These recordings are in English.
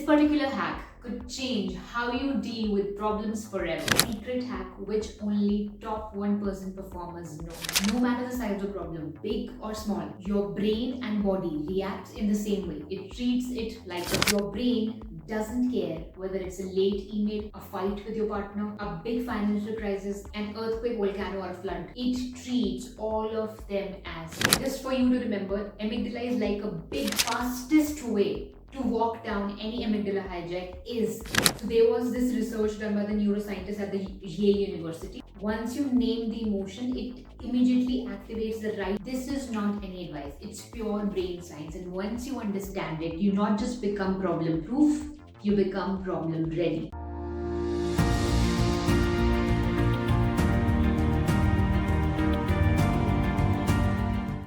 particular hack could change how you deal with problems forever. Secret hack which only top 1% performers know. No matter the size of the problem, big or small, your brain and body reacts in the same way. It treats it like your brain doesn't care whether it's a late email, a fight with your partner, a big financial crisis, an earthquake, volcano, or a flood. It treats all of them as. Just for you to remember, amygdala is like a big, fastest way to walk down any amygdala hijack is. So there was this research done by the neuroscientists at the Yale University. Once you name the emotion, it immediately activates the right. This is not any advice, it's pure brain science. And once you understand it, you not just become problem proof, you become problem ready.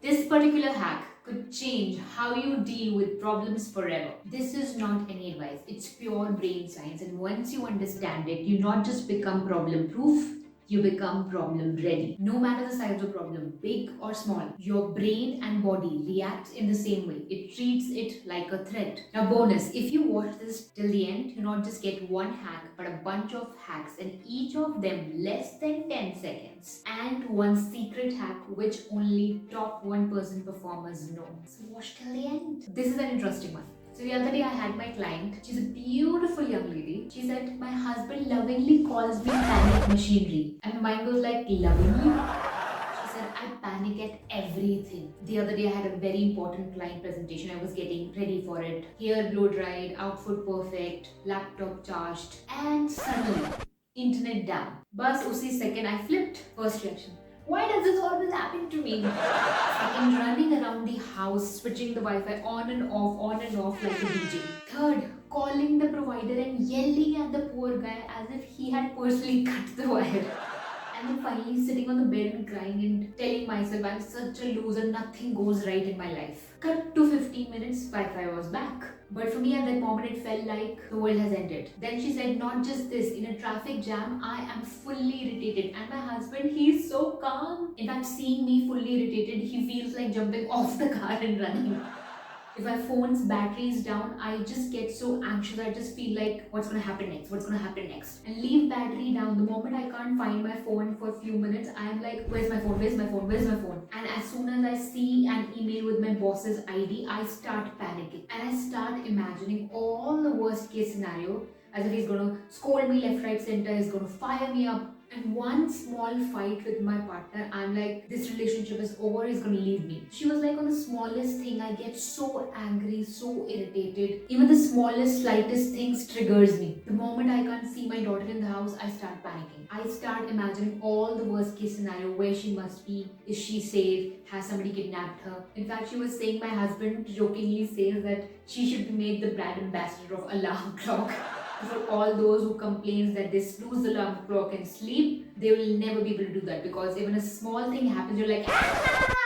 This particular hack could change how you deal with problems forever. This is not any advice, it's pure brain science. And once you understand it, you not just become problem proof, you become problem ready. No matter the size of the problem, big or small, your brain and body reacts in the same way. It treats it like a threat. Now bonus, if you watch this till the end, you not just get one hack, but a bunch of hacks, and each of them less than 10 seconds. And one secret hack which only top 1% performers know. So watch till the end. This is an interesting one. So the other day I had my client, she's a beautiful young lady. She said, my husband lovingly calls me panic machinery. And my mind goes like, lovingly? She said, I panic at everything. The other day I had a very important client presentation. I was getting ready for it. Hair blow dried, outfit perfect, laptop charged, and suddenly, internet down. Bus usi second I flipped. First reaction, why does this always happen to me? Second, running around the house, switching the Wi-Fi on and off like a DJ. Third, calling the provider and yelling at the poor guy as if he had personally cut the wire. And then finally sitting on the bed and crying and telling myself I'm such a loser, nothing goes right in my life. Cut to 15 minutes, Wi-Fi was back. But for me at that moment it felt like the world has ended. Then she said, not just this, in a traffic jam I am fully irritated, and my husband, he's so calm. In fact, seeing me fully irritated, he feels like jumping off the car and running. If my phone's battery is down, I just get so anxious. I just feel like, what's gonna happen next? What's gonna happen next? And leave battery down. The moment I can't find my phone for a few minutes, I'm like, where's my phone? Where's my phone? Where's my phone? And as soon as I see an email with my boss's ID, I start panicking. And I start imagining all the worst case scenario, as if he's gonna scold me left, right, center, he's gonna fire me up. And one small fight with my partner, I'm like, this relationship is over, he's gonna leave me. She was like, on the smallest thing, I get so angry, so irritated. Even the smallest, slightest things triggers me. The moment I can't see my daughter in the house, I start panicking. I start imagining all the worst case scenario, where she must be, is she safe, has somebody kidnapped her. In fact, she was saying my husband jokingly says that she should be made the brand ambassador of alarm clock. For all those who complain that they snooze the alarm clock and sleep, they will never be able to do that, because even a small thing happens, you're like, ah!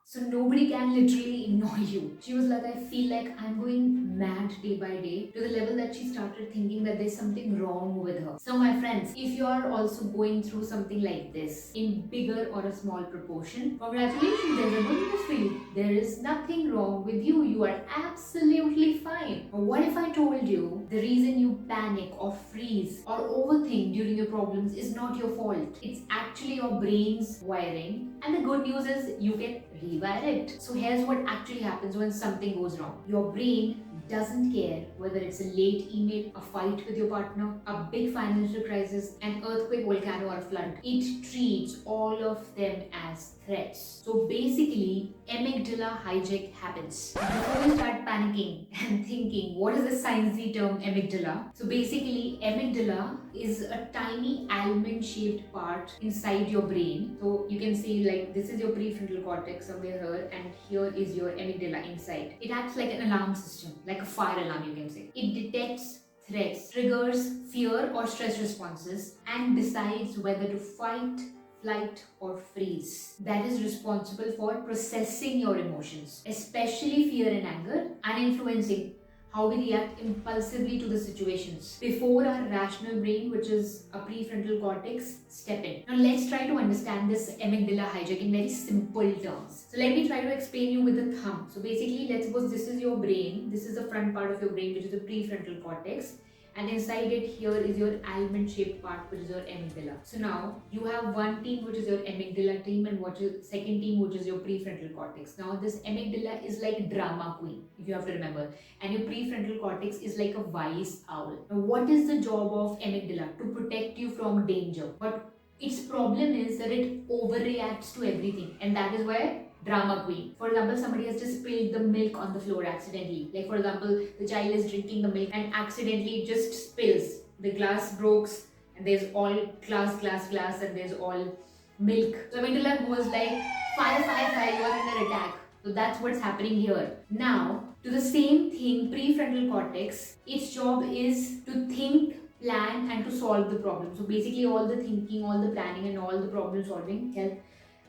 So nobody can literally ignore you. She was like, I feel like I'm going mad day by day, to the level that she started thinking that there's something wrong with her. So my friends, if you are also going through something like this, in bigger or a small proportion, congratulations, there's a good news for you. There is nothing wrong with you. You are absolutely fine. But what if I told you the reason you panic or freeze or overthink during your problems is not your fault? It's actually your brain's wiring. And the good news is you can rewire it. So here's what actually happens when something goes wrong. Your brain doesn't care whether it's a late email, a fight with your partner, a big financial crisis, an earthquake, volcano, or a flood. It treats all of them as threats. So basically, amygdala hijack happens. Before you start panicking and thinking, what is the sciencey term amygdala? So basically, amygdala is a tiny almond-shaped part inside your brain. So you can see, like, this is your prefrontal cortex somewhere here, and here is your amygdala inside. It acts like an alarm system, like a fire alarm, you can say. It detects threats, triggers fear or stress responses, and decides whether to fight, flight, or freeze. That is responsible for processing your emotions, especially fear and anger, and influencing how we react impulsively to the situations before our rational brain, which is a prefrontal cortex, step in. Now let's try to understand this amygdala hijack in very simple terms. So let me try to explain you with a thumb. So basically, let's suppose this is your brain, this is the front part of your brain, which is the prefrontal cortex, and inside it here is your almond shaped part, which is your amygdala. So now you have one team, which is your amygdala team, and what is second team, which is your prefrontal cortex. Now this amygdala is like drama queen, if you have to remember, and your prefrontal cortex is like a wise owl. Now what is the job of amygdala? To protect you from danger. But its problem is that it overreacts to everything, and that is why drama queen. For example, somebody has just spilled the milk on the floor accidentally. Like for example, the child is drinking the milk and accidentally just spills. The glass breaks and there's all glass, and there's all milk. So amygdala goes like, fire, you are under attack. So that's what's happening here. Now, to the same thing, prefrontal cortex, its job is to think, plan and to solve the problem. So basically all the thinking, all the planning and all the problem solving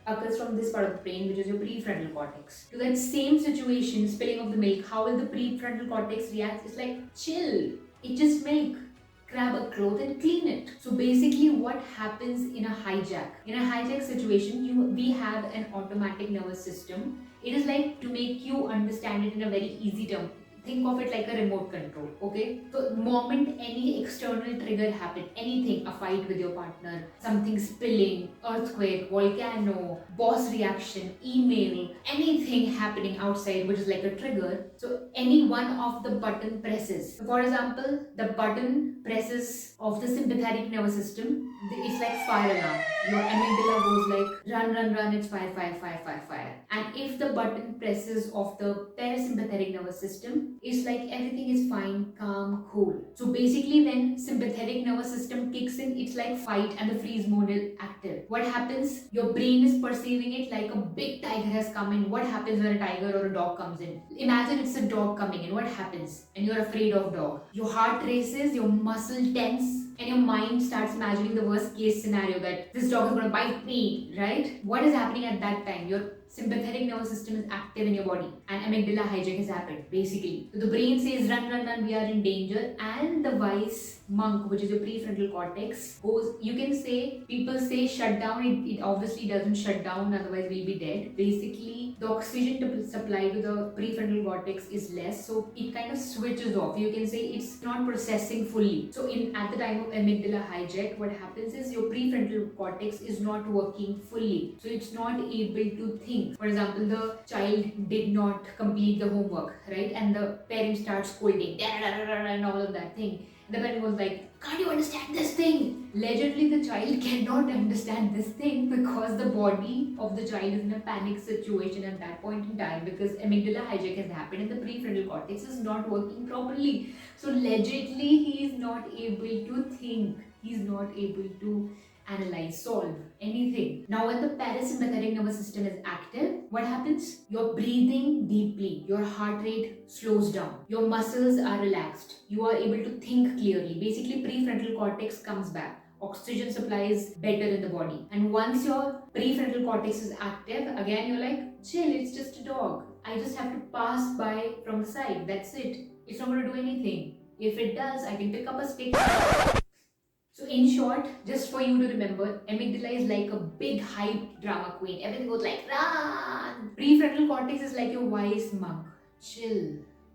occurs from this part of the brain, which is your prefrontal cortex. To that same situation, spilling of the milk, how will the prefrontal cortex react? It's like, chill, it's just milk. Grab a cloth and clean it. So basically what happens in a hijack? In a hijack situation, we have an automatic nervous system. It is like, to make you understand it in a very easy term, think of it like a remote control, okay? So the moment any external trigger happen, anything, a fight with your partner, something spilling, earthquake, volcano, boss reaction, email, anything happening outside which is like a trigger, so any one of the button presses. So for example, the button presses of the sympathetic nervous system, it's like fire alarm. Your amygdala goes like run, it's fire. And if the button presses of the parasympathetic nervous system, it's like everything is fine, calm, cool. So basically when sympathetic nervous system kicks in, it's like fight and the freeze mode is active. What happens? Your brain is perceiving it like a big tiger has come in. What happens when a tiger or a dog comes in? Imagine it's a dog coming in. What happens? And you're afraid of dog. Your heart races, your muscle tense, and your mind starts imagining the worst case scenario that this dog is going to bite me, right? What is happening at that time? Your sympathetic nervous system is active in your body and amygdala hijack has happened, basically. So the brain says run, we are in danger, and the wise monk, which is your prefrontal cortex, goes, you can say, people say shut down, it obviously doesn't shut down, otherwise we'll be dead. Basically, the oxygen supply to the prefrontal cortex is less, so it kind of switches off. You can say it's not processing fully. So at the time of amygdala hijack, what happens is your prefrontal cortex is not working fully, so it's not able to think. For example, the child did not complete the homework, right? And the parent starts scolding and all of that thing. The parent was like, can't you understand this thing? Allegedly, the child cannot understand this thing because the body of the child is in a panic situation at that point in time, because amygdala hijack has happened and the prefrontal cortex is not working properly. So allegedly, he is not able to think. He is not able to analyze, solve anything. Now when the parasympathetic nervous system is active, what happens? You're breathing deeply, your heart rate slows down, your muscles are relaxed, you are able to think clearly. Basically, prefrontal cortex comes back. Oxygen supply is better in the body. And once your prefrontal cortex is active, again you're like, chill, it's just a dog. I just have to pass by from the side. That's it. It's not going to do anything. If it does, I can pick up a stick. So in short, just for you to remember, amygdala is like a big hype drama queen. Everything goes like run. Prefrontal cortex is like your wise monk. Chill.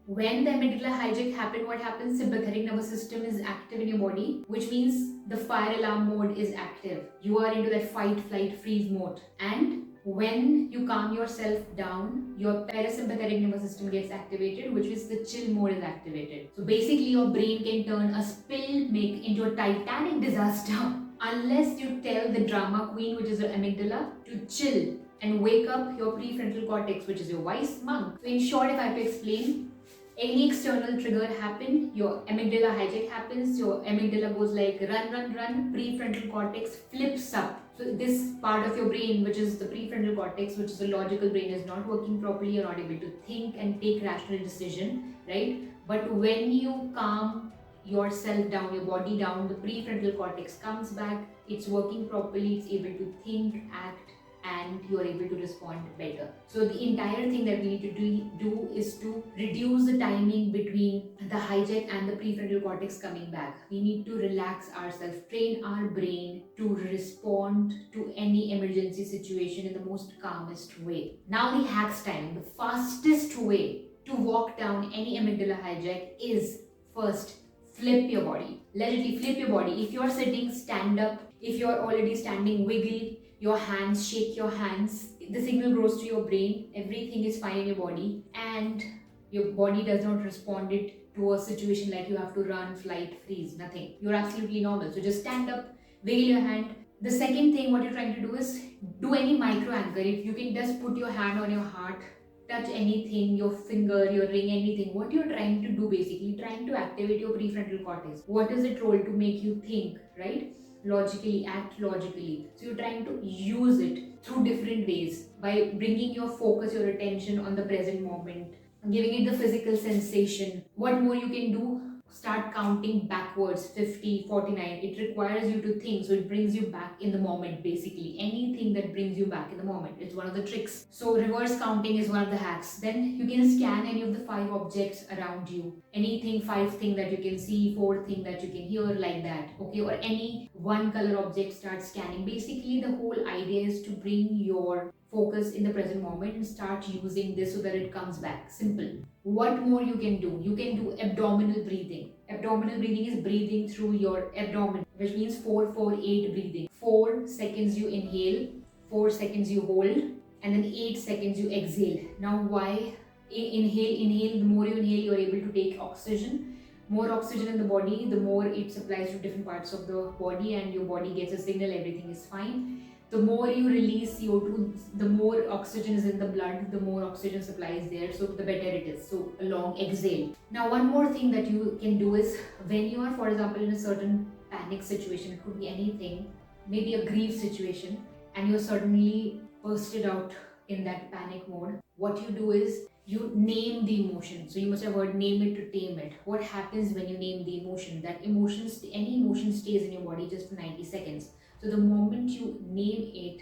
When the amygdala hijack happens, what happens? Sympathetic nervous system is active in your body, which means the fire alarm mode is active. You are into that fight, flight, freeze mode. And when you calm yourself down, your parasympathetic nervous system gets activated, which is the chill mode is activated. So basically your brain can turn a spill make into a Titanic disaster unless you tell the drama queen, which is your amygdala, to chill and wake up your prefrontal cortex, which is your wise monk. So in short, if I have to explain, any external trigger happen, your amygdala hijack happens, your amygdala goes like run, prefrontal cortex flips up. So this part of your brain, which is the prefrontal cortex, which is the logical brain, is not working properly. You're not able to think and take rational decision, right? But when you calm yourself down, your body down, the prefrontal cortex comes back, it's working properly, it's able to think, act and you are able to respond better. So the entire thing that we need to do is to reduce the timing between the hijack and the prefrontal cortex coming back. We need to relax ourselves, train our brain to respond to any emergency situation in the most calmest way. Now the hacks time. The fastest way to walk down any amygdala hijack is first flip your body. Literally flip your body. If you're sitting, stand up. If you're already standing, wiggle your hands, shake your hands. The signal goes to your brain. Everything is fine in your body, and your body does not respond it to a situation like you have to run, flight, freeze. Nothing. You're absolutely normal. So just stand up, wiggle your hand. The second thing, what you're trying to do is do any micro anchor. If you can just put your hand on your heart, touch anything, your finger, your ring, anything. What you're trying to do, basically trying to activate your prefrontal cortex. What is its role? To make you think, right? Logically, act logically. So you're trying to use it through different ways by bringing your focus, your attention on the present moment, giving it the physical sensation. What more you can do? Start counting backwards, 50, 49. It requires you to think, so it brings you back in the moment. Basically anything that brings you back in the moment, it's one of the tricks. So reverse counting is one of the hacks. Then you can scan any of the 5 objects around you, anything, 5 thing that you can see, 4 thing that you can hear, like that, okay? Or any one color object, start scanning. Basically the whole idea is to bring your focus in the present moment and start using this so that it comes back. Simple. What more you can do? You can do abdominal breathing. Abdominal breathing is breathing through your abdomen, which means 4-4-8 breathing. 4 seconds you inhale, 4 seconds you hold, and then 8 seconds you exhale. Now why? Inhale. The more you inhale, you're able to take oxygen. More oxygen in the body, the more it supplies to different parts of the body, and your body gets a signal everything is fine. The more you release CO2, the more oxygen is in the blood, the more oxygen supply is there, so the better it is. So a long exhale. Now one more thing that you can do is, when you are, for example, in a certain panic situation, it could be anything, maybe a grief situation, and you're suddenly bursted out in that panic mode, what you do is you name the emotion. So you must have heard name it to tame it. What happens when you name the emotion? That emotion, any emotion stays in your body just for 90 seconds. So the moment you name it,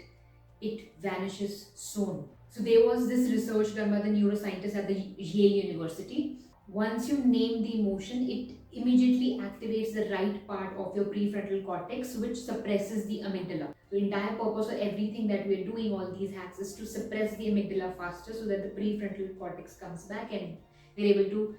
it vanishes soon. So there was this research done by the neuroscientists at the Yale University. Once you name the emotion, it immediately activates the right part of your prefrontal cortex, which suppresses the amygdala. The entire purpose of everything that we're doing, all these hacks, is to suppress the amygdala faster so that the prefrontal cortex comes back and we're able to,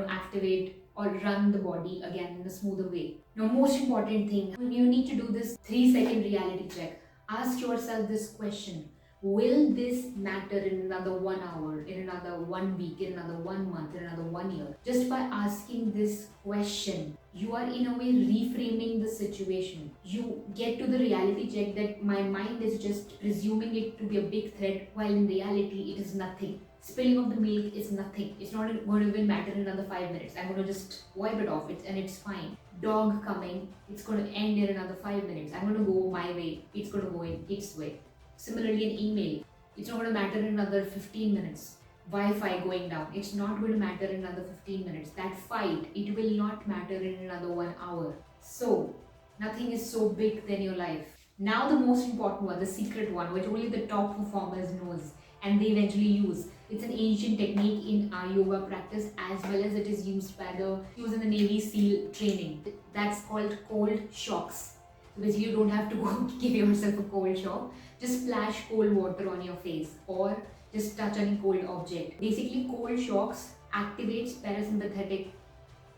activate or run the body again in a smoother way. Now, most important thing, you need to do this 3-second reality check. Ask yourself this question: will this matter in another 1 hour, in another 1 week, in another 1 month, in another 1 year? Just by asking this question, you are in a way reframing the situation. You get to the reality check that my mind is just presuming it to be a big threat, while in reality it is nothing. Spilling of the milk is nothing. It's not going to even matter in another 5 minutes. I'm going to just wipe it off, and it's fine. Dog coming, it's going to end in another 5 minutes. I'm going to go my way, it's going to go in its way. Similarly, an email, it's not going to matter in another 15 minutes. Wi-Fi going down, it's not going to matter in another 15 minutes. That fight, it will not matter in another 1 hour. So, nothing is so big than your life. Now the most important one, the secret one, which only the top performers knows and they eventually use. It's an ancient technique in our yoga practice, as well as it is used in the Navy SEAL training. That's called cold shocks. So basically you don't have to go give yourself a cold shock. Just splash cold water on your face or just touch any cold object. Basically cold shocks activates parasympathetic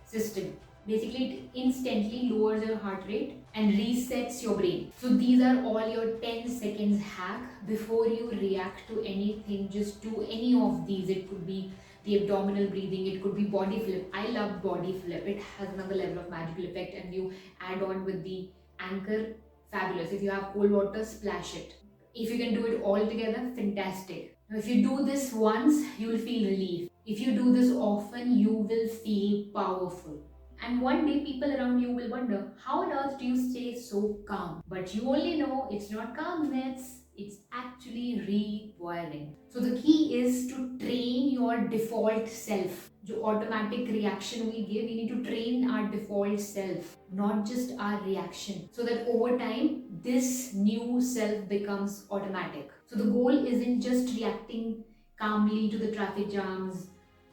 system. Basically it instantly lowers your heart rate and resets your brain. So these are all your 10 seconds hack before you react to anything. Just do any of these. It could be the abdominal breathing, it could be body flip. I love body flip. It has another level of magical effect, and you add on with the anchor, fabulous. If you have cold water, splash it. If you can do it all together, fantastic. Now, if you do this once, you will feel relief. If you do this often, you will feel powerful. And one day people around you will wonder, how on earth do you stay so calm? But you only know it's not calmness, it's actually rewiring. So the key is to train your default self. जो automatic reaction we give, we need to train our default self, not just our reaction, so that over time this new self becomes automatic. So the goal isn't just reacting calmly to the traffic jams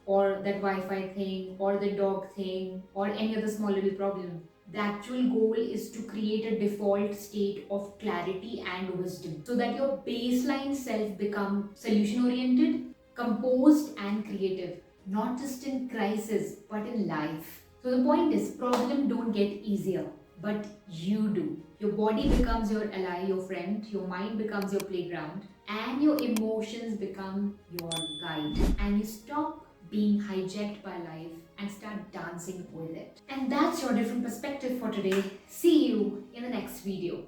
or that Wi-Fi thing or the dog thing or any other small little problem. The actual goal is to create a default state of clarity and wisdom so that your baseline self become solution oriented, composed and creative, not just in crisis but in life. So the point is, problem don't get easier, but you do. Your body becomes your ally, your friend, your mind becomes your playground, and your emotions become your guide. And you stop being hijacked by life and start dancing with it. And that's your different perspective for today. See you in the next video.